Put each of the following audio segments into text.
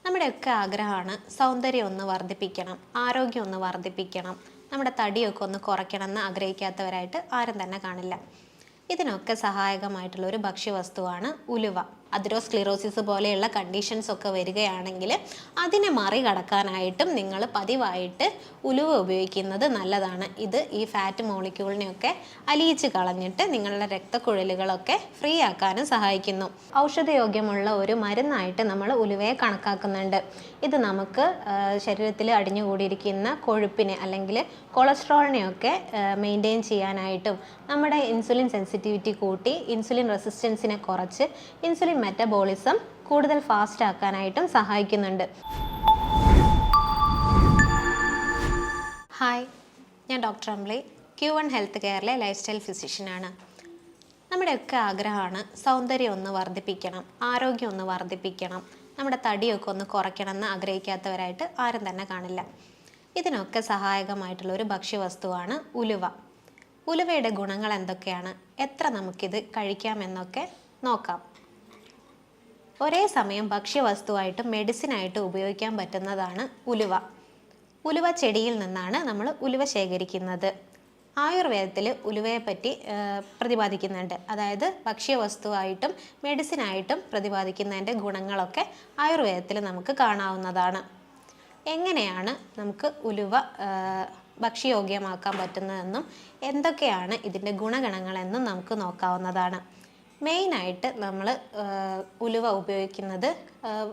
നമ്മുടെയൊക്കെ ആഗ്രഹമാണ് സൗന്ദര്യം ഒന്ന് വർദ്ധിപ്പിക്കണം, ആരോഗ്യം ഒന്ന് വർദ്ധിപ്പിക്കണം, നമ്മുടെ തടിയൊക്കെ ഒന്ന് കുറയ്ക്കണം എന്ന് ആഗ്രഹിക്കാത്തവരായിട്ട് ആരും തന്നെ കാണില്ല. ഇതിനൊക്കെ സഹായകമായിട്ടുള്ള ഒരു ഭക്ഷ്യവസ്തുവാണ് ഉലുവ. അതിറോസ്ക്ലിറോസിസ് പോലെയുള്ള കണ്ടീഷൻസ് ഒക്കെ വരികയാണെങ്കിൽ അതിനെ മറികടക്കാനായിട്ടും നിങ്ങൾ പതിവായിട്ട് ഉലുവ ഉപയോഗിക്കുന്നത് നല്ലതാണ്. ഇത് ഈ ഫാറ്റ് മോളിക്യൂളിനെയൊക്കെ അലിയിച്ച് കളഞ്ഞിട്ട് നിങ്ങളുടെ രക്തക്കുഴലുകളൊക്കെ ഫ്രീ ആക്കാനും സഹായിക്കുന്നു. ഔഷധയോഗ്യമുള്ള ഒരു മരുന്നായിട്ട് നമ്മൾ ഉലുവയെ കണക്കാക്കുന്നുണ്ട്. ഇത് നമുക്ക് ശരീരത്തിൽ അടിഞ്ഞുകൂടിയിരിക്കുന്ന കൊഴുപ്പിനെ അല്ലെങ്കിൽ കൊളസ്ട്രോളിനെയൊക്കെ മെയിൻറ്റെയിൻ ചെയ്യാനായിട്ടും നമ്മുടെ ഇൻസുലിൻ സെൻസിറ്റിവിറ്റി കൂട്ടി ഇൻസുലിൻ റെസിസ്റ്റൻസിനെ കുറച്ച് ഇൻസുലിൻ മെറ്റബോളിസം കൂടുതൽ ഫാസ്റ്റ് ആക്കാനായിട്ടും സഹായിക്കുന്നുണ്ട്. ഹായ്, ഞാൻ ഡോക്ടർ അംബ്ലി, Q1 ഹെൽത്ത് കെയറിലെ ലൈഫ് സ്റ്റൈൽ ഫിസിഷ്യനാണ്. നമ്മുടെയൊക്കെ ആഗ്രഹമാണ് സൗന്ദര്യം ഒന്ന് വർദ്ധിപ്പിക്കണം, ആരോഗ്യം ഒന്ന് വർദ്ധിപ്പിക്കണം, നമ്മുടെ തടിയൊക്കെ ഒന്ന് കുറയ്ക്കണം എന്ന് ആഗ്രഹിക്കാത്തവരായിട്ട് ആരും തന്നെ കാണില്ല. ഇതിനൊക്കെ സഹായകമായിട്ടുള്ള ഒരു ഭക്ഷ്യവസ്തുവാണ് ഉലുവ. ഉലുവയുടെ ഗുണങ്ങൾ എന്തൊക്കെയാണ്, എത്ര നമുക്കിത് കഴിക്കാമെന്നൊക്കെ നോക്കാം. ഒരേ സമയം ഭക്ഷ്യവസ്തുവായിട്ടും മെഡിസിനായിട്ടും ഉപയോഗിക്കാൻ പറ്റുന്നതാണ് ഉലുവ. ഉലുവ ചെടിയിൽ നിന്നാണ് നമ്മൾ ഉലുവ ശേഖരിക്കുന്നത്. ആയുർവേദത്തിൽ ഉലുവയെപ്പറ്റി പ്രതിപാദിക്കുന്നുണ്ട്. അതായത് ഭക്ഷ്യവസ്തുവായിട്ടും മെഡിസിനായിട്ടും പ്രതിപാദിക്കുന്നതിൻ്റെ ഗുണങ്ങളൊക്കെ ആയുർവേദത്തിൽ നമുക്ക് കാണാവുന്നതാണ്. എങ്ങനെയാണ് നമുക്ക് ഉലുവ ഭക്ഷ്യയോഗ്യമാക്കാൻ പറ്റുന്നതെന്നും എന്തൊക്കെയാണ് ഇതിൻ്റെ ഗുണഗണങ്ങളെന്നും നമുക്ക് നോക്കാവുന്നതാണ്. മെയിനായിട്ട് നമ്മൾ ഉലുവ ഉപയോഗിക്കുന്നത്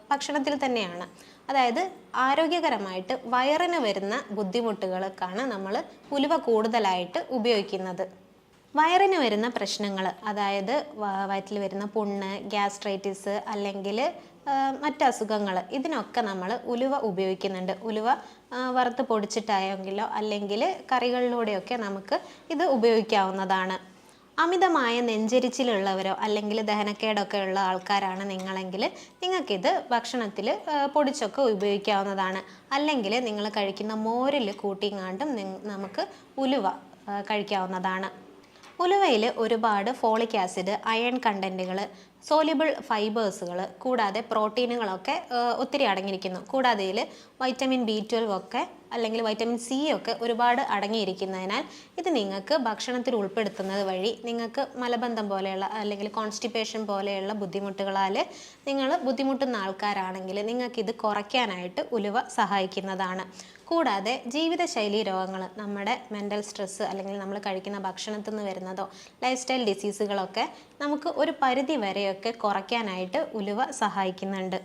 ഭക്ഷണത്തിൽ തന്നെയാണ്. അതായത് ആരോഗ്യകരമായിട്ട് വയറിന് വരുന്ന ബുദ്ധിമുട്ടുകൾക്കാണ് നമ്മൾ ഉലുവ കൂടുതലായിട്ട് ഉപയോഗിക്കുന്നത്. വയറിന് വരുന്ന പ്രശ്നങ്ങൾ, അതായത് വയറ്റിൽ വരുന്ന പുണ്ണ്, ഗ്യാസ്ട്രൈറ്റിസ് അല്ലെങ്കിൽ മറ്റ് അസുഖങ്ങൾ, ഇതിനൊക്കെ നമ്മൾ ഉലുവ ഉപയോഗിക്കുന്നുണ്ട്. ഉലുവ വറുത്ത് പൊടിച്ചിട്ടായെങ്കിലോ അല്ലെങ്കിൽ കറികളിലൂടെയൊക്കെ നമുക്ക് ഇത് ഉപയോഗിക്കാവുന്നതാണ്. അമിതമായ നെഞ്ചരിച്ചിലുള്ളവരോ അല്ലെങ്കിൽ ദഹനക്കേടൊക്കെ ഉള്ള ആൾക്കാരാണ് നിങ്ങളെങ്കിൽ നിങ്ങൾക്കിത് ഭക്ഷണത്തിൽ പൊടിച്ചൊക്കെ ഉപയോഗിക്കാവുന്നതാണ്. അല്ലെങ്കിൽ നിങ്ങൾ കഴിക്കുന്ന മോരിൽ കൂട്ടിങ്ങാണ്ടും നമുക്ക് ഉലുവ കഴിക്കാവുന്നതാണ്. ഉലുവയിൽ ഒരുപാട് ഫോളിക് ആസിഡ്, അയൺ കണ്ടൻറ്റുകൾ, സോല്യുബിൾ ഫൈബേഴ്സുകൾ കൂടാതെ പ്രോട്ടീനുകളൊക്കെ ഒത്തിരി അടങ്ങിയിരിക്കുന്നു. കൂടാതെ ഇതിൽ വൈറ്റമിൻ B12 ഒക്കെ അല്ലെങ്കിൽ വൈറ്റമിൻ C ഒക്കെ ഒരുപാട് അടങ്ങിയിരിക്കുന്നതിനാൽ ഇത് നിങ്ങൾക്ക് ഭക്ഷണത്തിൽ ഉൾപ്പെടുത്തുന്നത് വഴി നിങ്ങൾക്ക് മലബന്ധം പോലെയുള്ള അല്ലെങ്കിൽ കോൺസ്റ്റിപ്പേഷൻ പോലെയുള്ള ബുദ്ധിമുട്ടുകളാൽ നിങ്ങൾ ബുദ്ധിമുട്ടുന്ന ആൾക്കാരാണെങ്കിൽ നിങ്ങൾക്കിത് കുറയ്ക്കാനായിട്ട് ഉലുവ സഹായിക്കുന്നതാണ്. കൂടാതെ ജീവിതശൈലി രോഗങ്ങൾ, നമ്മുടെ മെൻ്റൽ സ്ട്രെസ്സ് അല്ലെങ്കിൽ നമ്മൾ കഴിക്കുന്ന ഭക്ഷണത്തിൽ നിന്ന് വരുന്നതോ ലൈഫ് സ്റ്റൈൽ ഡിസീസുകളൊക്കെ നമുക്ക് ഒരു പരിധി വരെയൊക്കെ കുറയ്ക്കാനായിട്ട് ഉലുവ സഹായിക്കുന്നുണ്ട്.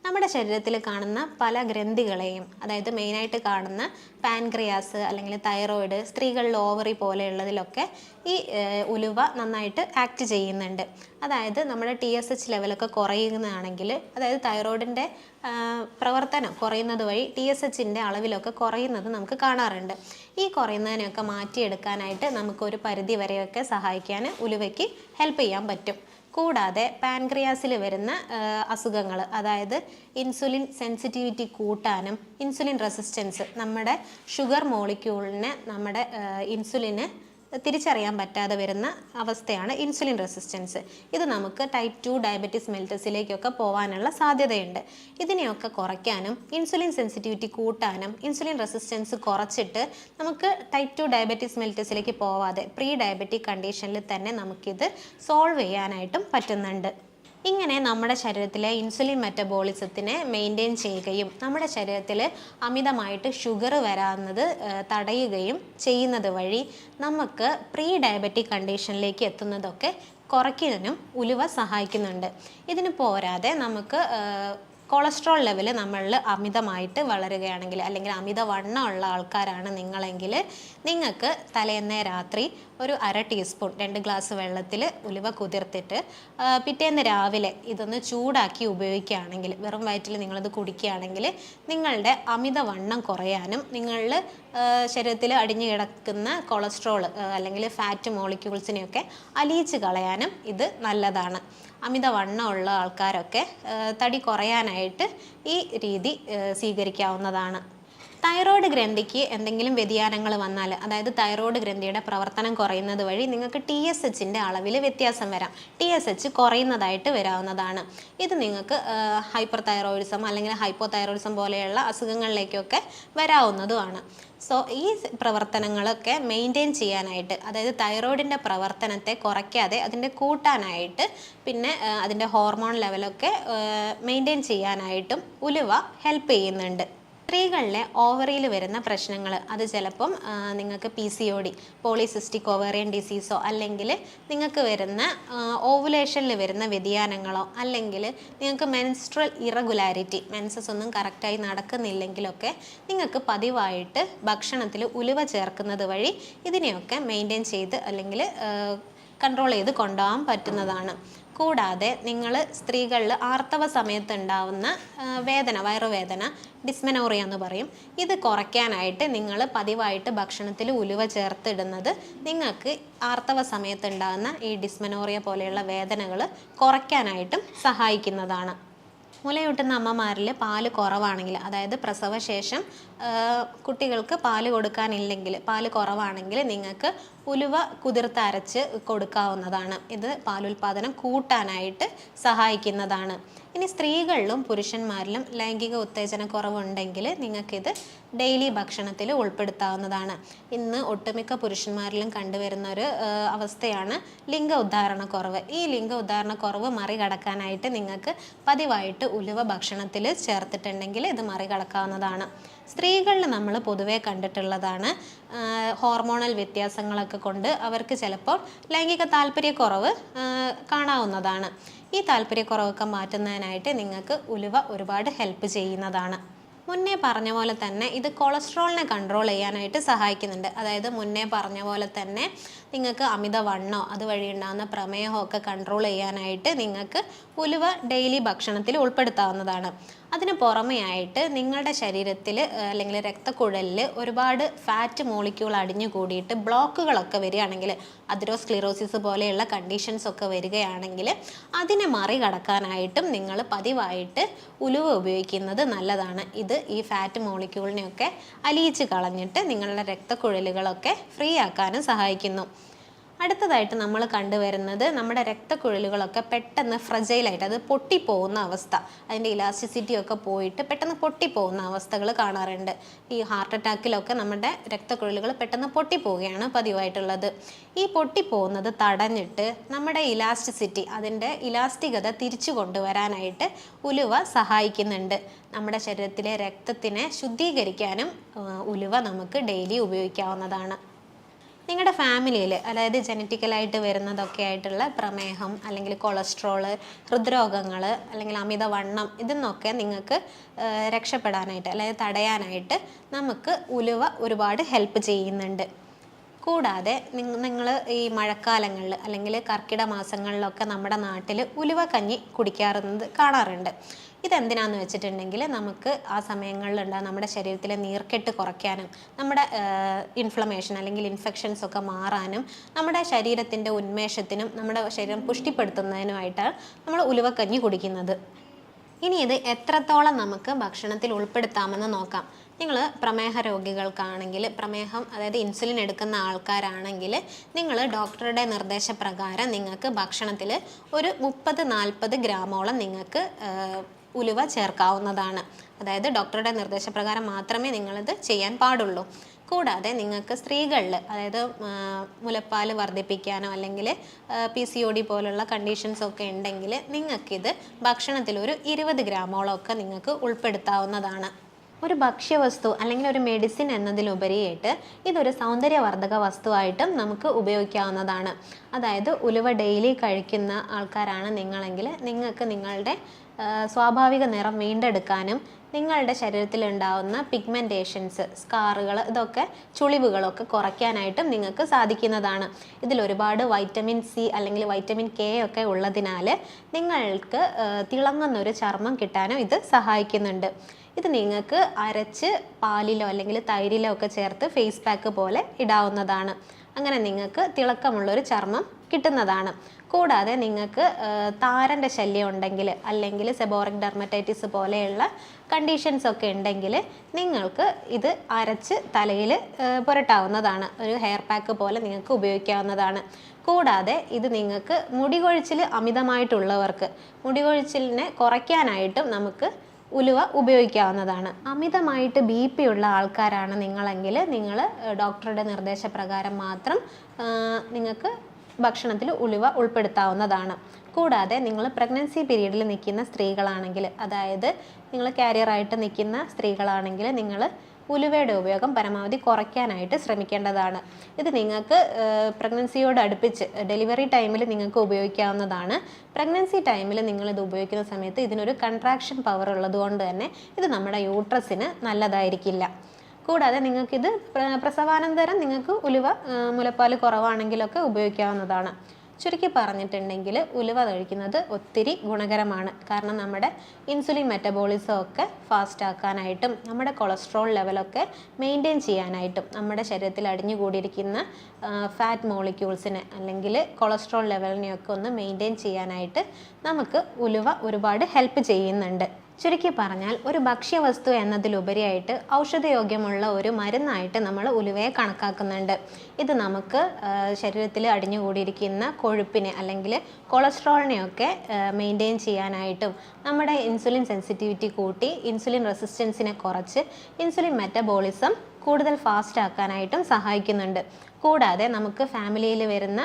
നമ്മുടെ ശരീരത്തിൽ കാണുന്ന പല ഗ്രന്ഥികളെയും, അതായത് മെയിനായിട്ട് കാണുന്ന പാൻക്രിയാസ് അല്ലെങ്കിൽ തൈറോയിഡ്, സ്ത്രീകളിൽ ഓവറി പോലെയുള്ളതിലൊക്കെ ഈ ഉലുവ നന്നായിട്ട് ആക്ട് ചെയ്യുന്നുണ്ട്. അതായത് നമ്മുടെ TSH ലെവലൊക്കെ കുറയുന്നതാണെങ്കിൽ, അതായത് തൈറോയിഡിൻ്റെ പ്രവർത്തനം കുറയുന്നത് വഴി TSHൻ്റെ അളവിലൊക്കെ കുറയുന്നത് നമുക്ക് കാണാറുണ്ട്. ഈ കുറയുന്നതിനെയൊക്കെ മാറ്റിയെടുക്കാനായിട്ട് നമുക്കൊരു പരിധി വരെയൊക്കെ സഹായിക്കാൻ ഉലുവയ്ക്ക് ഹെൽപ്പ് ചെയ്യാൻ പറ്റും. കൂടാതെ പാൻക്രിയാസിൽ വരുന്ന അസുഖങ്ങൾ, അതായത് ഇൻസുലിൻ സെൻസിറ്റിവിറ്റി കൂട്ടാനും ഇൻസുലിൻ റെസിസ്റ്റൻസ്, നമ്മുടെ ഷുഗർ മോളിക്യൂളിനെ നമ്മുടെ ഇൻസുലിന് തിരിച്ചറിയാൻ പറ്റാതെ വരുന്ന അവസ്ഥയാണ് ഇൻസുലിൻ റെസിസ്റ്റൻസ്. ഇത് നമുക്ക് ടൈപ്പ് 2 ഡയബറ്റീസ് മെലിറ്റസിലേക്കൊക്കെ പോകാനുള്ള സാധ്യതയുണ്ട്. ഇതിനെയൊക്കെ കുറയ്ക്കാനും ഇൻസുലിൻ സെൻസിറ്റിവിറ്റി കൂട്ടാനും ഇൻസുലിൻ റെസിസ്റ്റൻസ് കുറച്ചിട്ട് നമുക്ക് ടൈപ്പ് 2 ഡയബറ്റീസ് മെലിറ്റസിലേക്ക് പോവാതെ പ്രീ ഡയബറ്റിക് കണ്ടീഷനിൽ തന്നെ നമുക്കിത് സോൾവ് ചെയ്യാനായിട്ടും പറ്റുന്നുണ്ട്. ഇങ്ങനെ നമ്മുടെ ശരീരത്തിലെ ഇൻസുലിൻ മെറ്റബോളിസത്തിനെ മെയിൻറ്റെയിൻ ചെയ്യുകയും നമ്മുടെ ശരീരത്തിൽ അമിതമായിട്ട് ഷുഗർ വരാവുന്നത് തടയുകയും ചെയ്യുന്നത് വഴി നമുക്ക് പ്രീ ഡയബറ്റിക് കണ്ടീഷനിലേക്ക് എത്തുന്നതൊക്കെ കുറയ്ക്കാനും ഉലുവ സഹായിക്കുന്നുണ്ട്. ഇതിന് പോരാതെ നമുക്ക് കൊളസ്ട്രോൾ ലെവൽ നമ്മളിൽ അമിതമായിട്ട് വളരുകയാണെങ്കിൽ അല്ലെങ്കിൽ അമിതവണ്ണമുള്ള ആൾക്കാരാണ് നിങ്ങളെങ്കിൽ നിങ്ങൾക്ക് തലേന്നേ രാത്രി ഒരു 1/2 ടീസ്പൂൺ 2 ഗ്ലാസ് വെള്ളത്തിൽ ഉലുവ കുതിർത്തിട്ട് പിറ്റേന്ന് രാവിലെ ഇതൊന്ന് ചൂടാക്കി ഉപയോഗിക്കുകയാണെങ്കിൽ, വെറും വയറ്റിൽ നിങ്ങളിത് കുടിക്കുകയാണെങ്കിൽ നിങ്ങളുടെ അമിതവണ്ണം കുറയാനും നിങ്ങളിൽ ശരീരത്തിൽ അടിഞ്ഞു കിടക്കുന്ന കൊളസ്ട്രോൾ അല്ലെങ്കിൽ ഫാറ്റ് മോളിക്യൂൾസിനെയൊക്കെ അലിയിച്ച് കളയാനും ഇത് നല്ലതാണ്. അമിതവണ്ണമുള്ള ആൾക്കാരൊക്കെ തടി കുറയാനായിട്ട് ഈ രീതി സ്വീകരിക്കാവുന്നതാണ്. തൈറോയ്ഡ് ഗ്രന്ഥിക്ക് എന്തെങ്കിലും വ്യതിയാനങ്ങൾ വന്നാൽ, അതായത് തൈറോയ്ഡ് ഗ്രന്ഥിയുടെ പ്രവർത്തനം കുറയുന്നത് വഴി നിങ്ങൾക്ക് TSHൻ്റെ അളവിൽ വ്യത്യാസം വരാം. TSH കുറയുന്നതായിട്ട് വരാവുന്നതാണ്. ഇത് നിങ്ങൾക്ക് ഹൈപ്പർ തൈറോയിഡിസം അല്ലെങ്കിൽ ഹൈപ്പോ തൈറോയിഡിസം പോലെയുള്ള അസുഖങ്ങളിലേക്കൊക്കെ വരാവുന്നതുമാണ്. സോ ഈ പ്രവർത്തനങ്ങളൊക്കെ മെയിൻറ്റെയിൻ ചെയ്യാനായിട്ട്, അതായത് തൈറോയിഡിൻ്റെ പ്രവർത്തനത്തെ കുറയ്ക്കാതെ അതിൻ്റെ കൂട്ടാനായിട്ട്, പിന്നെ അതിൻ്റെ ഹോർമോൺ ലെവലൊക്കെ മെയിൻറ്റെയിൻ ചെയ്യാനായിട്ടും ഉലുവ ഹെൽപ്പ് ചെയ്യുന്നുണ്ട്. സ്ത്രീകളിലെ ഓവറിയിൽ വരുന്ന പ്രശ്നങ്ങൾ, അത് ചിലപ്പം നിങ്ങൾക്ക് PCOD, പോളിസിസ്റ്റിക് ഓവേറിയൻ ഡിസീസോ, അല്ലെങ്കിൽ നിങ്ങൾക്ക് വരുന്ന ഓവുലേഷനിൽ വരുന്ന വ്യതിയാനങ്ങളോ, അല്ലെങ്കിൽ നിങ്ങൾക്ക് മെൻസ്ട്രൽ ഇറഗുലാരിറ്റി, മെൻസസ് ഒന്നും കറക്റ്റായി നടക്കുന്നില്ലെങ്കിലൊക്കെ നിങ്ങൾക്ക് പതിവായിട്ട് ഭക്ഷണത്തിൽ ഉലുവ ചേർക്കുന്നത് വഴി ഇതിനെയൊക്കെ മെയിൻറ്റെയിൻ ചെയ്ത് അല്ലെങ്കിൽ കൺട്രോൾ ചെയ്ത് കൊണ്ടുപോകാൻ പറ്റുന്നതാണ്. കൂടാതെ നിങ്ങൾ സ്ത്രീകളിൽ ആർത്തവ സമയത്ത് ഉണ്ടാവുന്ന വേദന, വയറുവേദന, ഡിസ്മെനോറിയ എന്ന് പറയും, ഇത് കുറയ്ക്കാനായിട്ട് നിങ്ങൾ പതിവായിട്ട് ഭക്ഷണത്തിൽ ഉലുവ ചേർത്തിടുന്നത് നിങ്ങൾക്ക് ആർത്തവ സമയത്ത് ഉണ്ടാകുന്ന ഈ ഡിസ്മെനോറിയ പോലെയുള്ള വേദനകൾ കുറയ്ക്കാനായിട്ടും സഹായിക്കുന്നതാണ്. മുലയൂട്ടുന്ന അമ്മമാരിൽ പാല് കുറവാണെങ്കിൽ, അതായത് പ്രസവശേഷം കുട്ടികൾക്ക് പാല് കൊടുക്കാനില്ലെങ്കിൽ, പാല് കുറവാണെങ്കിൽ നിങ്ങൾക്ക് ഉലുവ കുതിർത്തരച്ച് കൊടുക്കാവുന്നതാണ്. ഇത് പാലുൽപാദനം കൂട്ടാനായിട്ട് സഹായിക്കുന്നതാണ്. ഇനി സ്ത്രീകളിലും പുരുഷന്മാരിലും ലൈംഗിക ഉത്തേജന കുറവുണ്ടെങ്കിൽ നിങ്ങൾക്കിത് ഡെയിലി ഭക്ഷണത്തിൽ ഉൾപ്പെടുത്താവുന്നതാണ്. ഇന്ന് ഒട്ടുമിക്ക പുരുഷന്മാരിലും കണ്ടുവരുന്ന ഒരു അവസ്ഥയാണ് ലിംഗ ഉദ്ധാരണക്കുറവ്. ഈ ലിംഗ ഉദ്ധാരണക്കുറവ് മറികടക്കാനായിട്ട് നിങ്ങൾക്ക് പതിവായിട്ട് ഉലുവ ഭക്ഷണത്തിൽ ചേർത്തിട്ടുണ്ടെങ്കിൽ ഇത് മറികടക്കാവുന്നതാണ്. സ്ത്രീകളിൽ നമ്മൾ പൊതുവേ കണ്ടിട്ടുള്ളതാണ് ഹോർമോണൽ വ്യത്യാസങ്ങളൊക്കെ കൊണ്ട് അവർക്ക് ചിലപ്പോൾ ലൈംഗിക താല്പര്യക്കുറവ് കാണാവുന്നതാണ്. ഈ താല്പര്യക്കുറവൊക്കെ മാറ്റുന്നതിനായിട്ട് നിങ്ങൾക്ക് ഉലുവ ഒരുപാട് ഹെൽപ്പ് ചെയ്യുന്നതാണ്. മുന്നേ പറഞ്ഞ പോലെ തന്നെ ഇത് കൊളസ്ട്രോളിനെ കൺട്രോൾ ചെയ്യാനായിട്ട് സഹായിക്കുന്നുണ്ട്. അതായത് മുന്നേ പറഞ്ഞ പോലെ തന്നെ നിങ്ങൾക്ക് അമിതവണ്ണോ അതുവഴി ഉണ്ടാകുന്ന പ്രമേഹമോ ഒക്കെ കൺട്രോൾ ചെയ്യാനായിട്ട് നിങ്ങൾക്ക് ഉലുവ ഡെയിലി ഭക്ഷണത്തിൽ ഉൾപ്പെടുത്താവുന്നതാണ്. അതിന് പുറമെയായിട്ട് നിങ്ങളുടെ ശരീരത്തിൽ അല്ലെങ്കിൽ രക്തക്കുഴലിൽ ഒരുപാട് ഫാറ്റ് മോളിക്യൂൾ അടിഞ്ഞു കൂടിയിട്ട് ബ്ലോക്കുകളൊക്കെ വരികയാണെങ്കിൽ, അതിറോസ്ക്ലിറോസിസ് പോലെയുള്ള കണ്ടീഷൻസ് ഒക്കെ വരികയാണെങ്കിൽ അതിനെ മറികടക്കാനായിട്ടും നിങ്ങൾ പതിവായിട്ട് ഉലുവ ഉപയോഗിക്കുന്നത് നല്ലതാണ്. ഇത് ഈ ഫാറ്റ് മോളിക്യൂളിനെയൊക്കെ അലിയിച്ച് കളഞ്ഞിട്ട് നിങ്ങളുടെ രക്തക്കുഴലുകളൊക്കെ ഫ്രീ ആക്കാനും സഹായിക്കുന്നു. അടുത്തതായിട്ട് നമ്മൾ കണ്ടുവരുന്നത് നമ്മുടെ രക്തക്കുഴലുകളൊക്കെ പെട്ടെന്ന് ഫ്രജൈലായിട്ട്, അത് പൊട്ടിപ്പോകുന്ന അവസ്ഥ, അതിൻ്റെ ഇലാസ്റ്റിസിറ്റി ഒക്കെ പോയിട്ട് പെട്ടെന്ന് പൊട്ടിപ്പോകുന്ന അവസ്ഥകൾ കാണാറുണ്ട്. ഈ ഹാർട്ട് അറ്റാക്കിലൊക്കെ നമ്മുടെ രക്തക്കുഴലുകൾ പെട്ടെന്ന് പൊട്ടിപ്പോവുകയാണ് പതിവായിട്ടുള്ളത്. ഈ പൊട്ടിപ്പോകുന്നത് തടഞ്ഞിട്ട് നമ്മുടെ ഇലാസ്റ്റിസിറ്റി, അതിൻ്റെ ഇലാസ്റ്റികത തിരിച്ചു കൊണ്ടുവരാനായിട്ട് ഉലുവ സഹായിക്കുന്നുണ്ട്. നമ്മുടെ ശരീരത്തിലെ രക്തത്തിനെ ശുദ്ധീകരിക്കാനും ഉലുവ നമുക്ക് ഡെയിലി ഉപയോഗിക്കാവുന്നതാണ്. നിങ്ങളുടെ ഫാമിലിയിൽ, അതായത് ജനറ്റിക്കലായിട്ട് വരുന്നതൊക്കെ ആയിട്ടുള്ള പ്രമേഹം അല്ലെങ്കിൽ കൊളസ്ട്രോള്, ഹൃദ്രോഗങ്ങൾ അല്ലെങ്കിൽ അമിതവണ്ണം, ഇതിന്നൊക്കെ നിങ്ങൾക്ക് രക്ഷപ്പെടാനായിട്ട് അല്ലെങ്കിൽ തടയാനായിട്ട് നമുക്ക് ഉലുവ ഒരുപാട് ഹെൽപ്പ് ചെയ്യുന്നുണ്ട്. കൂടാതെ നിങ്ങൾ ഈ മഴക്കാലങ്ങളിൽ അല്ലെങ്കിൽ കർക്കിട മാസങ്ങളിലൊക്കെ നമ്മുടെ നാട്ടിൽ ഉലുവ കഞ്ഞി കുടിക്കാറുള്ളത് കാണാറുണ്ട്. ഇതെന്തിനാന്ന് വെച്ചിട്ടുണ്ടെങ്കിൽ നമുക്ക് ആ സമയങ്ങളിലുണ്ടാകുന്ന നമ്മുടെ ശരീരത്തിലെ നീർക്കെട്ട് കുറയ്ക്കാനും നമ്മുടെ ഇൻഫ്ലമേഷൻ അല്ലെങ്കിൽ ഇൻഫെക്ഷൻസ് ഒക്കെ മാറാനും നമ്മുടെ ശരീരത്തിൻ്റെ ഉന്മേഷത്തിനും നമ്മുടെ ശരീരം പുഷ്ടിപ്പെടുത്തുന്നതിനുമായിട്ടാണ് നമ്മൾ ഉലുവക്കഞ്ഞി കുടിക്കുന്നത്. ഇനി ഇത് എത്രത്തോളം നമുക്ക് ഭക്ഷണത്തിൽ ഉൾപ്പെടുത്താമെന്ന് നോക്കാം. നിങ്ങൾ പ്രമേഹ രോഗികൾക്കാണെങ്കിൽ, പ്രമേഹം അതായത് ഇൻസുലിൻ എടുക്കുന്ന ആൾക്കാരാണെങ്കിൽ നിങ്ങൾ ഡോക്ടറുടെ നിർദ്ദേശപ്രകാരം നിങ്ങൾക്ക് ഭക്ഷണത്തിൽ ഒരു 30-40 ഗ്രാമോളം നിങ്ങൾക്ക് ഉലുവ ചേർക്കാവുന്നതാണ്. അതായത് ഡോക്ടറുടെ നിർദ്ദേശപ്രകാരം മാത്രമേ നിങ്ങളിത് ചെയ്യാൻ പാടുള്ളൂ. കൂടാതെ നിങ്ങൾക്ക് സ്ത്രീകളിൽ, അതായത് മുലപ്പാൽ വർദ്ധിപ്പിക്കാനോ അല്ലെങ്കിൽ PCOD പോലുള്ള കണ്ടീഷൻസൊക്കെ ഉണ്ടെങ്കിൽ നിങ്ങൾക്കിത് ഭക്ഷണത്തിൽ ഒരു 20 ഗ്രാമോളം ഒക്കെ നിങ്ങൾക്ക് ഉൾപ്പെടുത്താവുന്നതാണ്. ഒരു ഭക്ഷ്യവസ്തു അല്ലെങ്കിൽ ഒരു മെഡിസിൻ എന്നതിലുപരിയായിട്ട് ഇതൊരു സൗന്ദര്യവർദ്ധക വസ്തുവായിട്ടും നമുക്ക് ഉപയോഗിക്കാവുന്നതാണ്. അതായത് ഉലുവ ഡെയിലി കഴിക്കുന്ന ആൾക്കാരാണ് നിങ്ങളെങ്കിൽ നിങ്ങൾക്ക് നിങ്ങളുടെ സ്വാഭാവിക നിറം വീണ്ടെടുക്കാനും നിങ്ങളുടെ ശരീരത്തിലുണ്ടാവുന്ന പിഗ്മെൻറ്റേഷൻസ്, സ്കാറുകൾ, ഇതൊക്കെ ചുളിവുകളൊക്കെ കുറയ്ക്കാനായിട്ടും നിങ്ങൾക്ക് സാധിക്കുന്നതാണ്. ഇതിലൊരുപാട് വൈറ്റമിൻ C അല്ലെങ്കിൽ വൈറ്റമിൻ K ഒക്കെ ഉള്ളതിനാൽ നിങ്ങൾക്ക് തിളങ്ങുന്നൊരു ചർമ്മം കിട്ടാനും ഇത് സഹായിക്കുന്നുണ്ട്. ഇത് നിങ്ങൾക്ക് അരച്ച് പാലിലോ അല്ലെങ്കിൽ തൈരിലോ ഒക്കെ ചേർത്ത് ഫേസ് പാക്ക് പോലെ ഇടാവുന്നതാണ്. അങ്ങനെ നിങ്ങൾക്ക് തിളക്കമുള്ളൊരു ചർമ്മം കിട്ടുന്നതാണ്. കൂടാതെ നിങ്ങൾക്ക് താരൻ്റെ ശല്യം ഉണ്ടെങ്കിൽ അല്ലെങ്കിൽ സെബോറിക് ഡെർമറ്റൈറ്റിസ് പോലെയുള്ള കണ്ടീഷൻസ് ഒക്കെ ഉണ്ടെങ്കിൽ നിങ്ങൾക്ക് ഇത് അരച്ച് തലയിൽ പുരട്ടാവുന്നതാണ്. ഒരു ഹെയർ പാക്ക് പോലെ നിങ്ങൾക്ക് ഉപയോഗിക്കാവുന്നതാണ്. കൂടാതെ ഇത് നിങ്ങൾക്ക് മുടി കൊഴിച്ചിൽ അമിതമായിട്ടുള്ളവർക്ക് മുടി കൊഴിച്ചിലിനെ കുറയ്ക്കാനായിട്ടും നമുക്ക് ഉലുവ ഉപയോഗിക്കാവുന്നതാണ്. അമിതമായിട്ട് BP ഉള്ള ആൾക്കാരാണ് നിങ്ങളെങ്കിൽ നിങ്ങൾ ഡോക്ടറുടെ നിർദ്ദേശപ്രകാരം മാത്രം നിങ്ങൾക്ക് ഭക്ഷണത്തിൽ ഉലുവ ഉൾപ്പെടുത്താവുന്നതാണ്. കൂടാതെ നിങ്ങൾ പ്രഗ്നൻസി പീരീഡിൽ നിൽക്കുന്ന സ്ത്രീകളാണെങ്കിൽ, അതായത് നിങ്ങൾ കാരിയറായിട്ട് നിൽക്കുന്ന സ്ത്രീകളാണെങ്കിൽ നിങ്ങൾ ഉലുവയുടെ ഉപയോഗം പരമാവധി കുറയ്ക്കാനായിട്ട് ശ്രമിക്കേണ്ടതാണ്. ഇത് നിങ്ങൾക്ക് പ്രഗ്നൻസിയോട് അടുപ്പിച്ച് ഡെലിവറി ടൈമിൽ നിങ്ങൾക്ക് ഉപയോഗിക്കാവുന്നതാണ്. പ്രഗ്നൻസി ടൈമിൽ നിങ്ങളിത് ഉപയോഗിക്കുന്ന സമയത്ത് ഇതിനൊരു കൺട്രാക്ഷൻ പവർ ഉള്ളതുകൊണ്ട് തന്നെ ഇത് നമ്മുടെ യൂട്രസിന് നല്ലതായിരിക്കില്ല. കൂടാതെ നിങ്ങൾക്കിത് പ്രസവാനന്തരം നിങ്ങൾക്ക് ഉലുവ മുലപ്പാൽ കുറവാണെങ്കിലൊക്കെ ഉപയോഗിക്കാവുന്നതാണ്. ചുരുക്കി പറഞ്ഞിട്ടുണ്ടെങ്കിൽ ഉലുവ കഴിക്കുന്നത് ഒത്തിരി ഗുണകരമാണ്. കാരണം നമ്മുടെ ഇൻസുലിൻ മെറ്റബോളിസം ഒക്കെ ഫാസ്റ്റ് ആക്കാനായിട്ടും നമ്മുടെ കൊളസ്ട്രോൾ ലെവലൊക്കെ മെയിൻറ്റെയിൻ ചെയ്യാനായിട്ടും നമ്മുടെ ശരീരത്തിൽ അടിഞ്ഞുകൂടിയിരിക്കുന്ന ഫാറ്റ് മോളിക്യൂൾസിനെ അല്ലെങ്കിൽ കൊളസ്ട്രോൾ ലെവലിനെയൊക്കെ ഒന്ന് മെയിൻറ്റെയിൻ ചെയ്യാനായിട്ട് നമുക്ക് ഉലുവ ഒരുപാട് ഹെൽപ്പ് ചെയ്യുന്നുണ്ട്. ചുരുക്കി പറഞ്ഞാൽ ഒരു ഭക്ഷ്യവസ്തു എന്നതിലുപരിയായിട്ട് ഔഷധയോഗ്യമുള്ള ഒരു മരുന്നായിട്ട് നമ്മൾ ഉലുവയെ കണക്കാക്കുന്നുണ്ട്. ഇത് നമുക്ക് ശരീരത്തിൽ അടിഞ്ഞുകൂടിയിരിക്കുന്ന കൊഴുപ്പിനെ അല്ലെങ്കിൽ കൊളസ്ട്രോളിനെയൊക്കെ മെയിൻറ്റെയിൻ ചെയ്യാനായിട്ടും നമ്മുടെ ഇൻസുലിൻ സെൻസിറ്റിവിറ്റി കൂട്ടി ഇൻസുലിൻ റെസിസ്റ്റൻസിനെ കുറച്ച് ഇൻസുലിൻ മെറ്റബോളിസം കൂടുതൽ ഫാസ്റ്റ് ആക്കാനായിട്ടും സഹായിക്കുന്നുണ്ട്. കൂടാതെ നമുക്ക് ഫാമിലിയിൽ വരുന്ന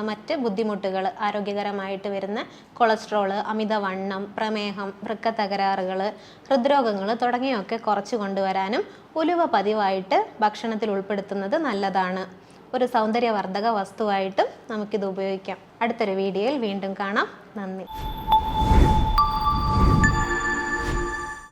മറ്റ് ബുദ്ധിമുട്ടുകൾ, ആരോഗ്യകരമായിട്ട് വരുന്ന കൊളസ്ട്രോൾ, അമിതവണ്ണം, പ്രമേഹം, വൃക്ക തകരാറുകൾ, ഹൃദ്രോഗങ്ങൾ തുടങ്ങിയൊക്കെ കുറച്ച് കൊണ്ടുവരാനും ഉലുവ പതിവായിട്ട് ഭക്ഷണത്തിൽ ഉൾപ്പെടുത്തുന്നത് നല്ലതാണ്. ഒരു സൗന്ദര്യവർദ്ധക വസ്തുവായിട്ടും നമുക്കിത് ഉപയോഗിക്കാം. അടുത്തൊരു വീഡിയോയിൽ വീണ്ടും കാണാം. നന്ദി.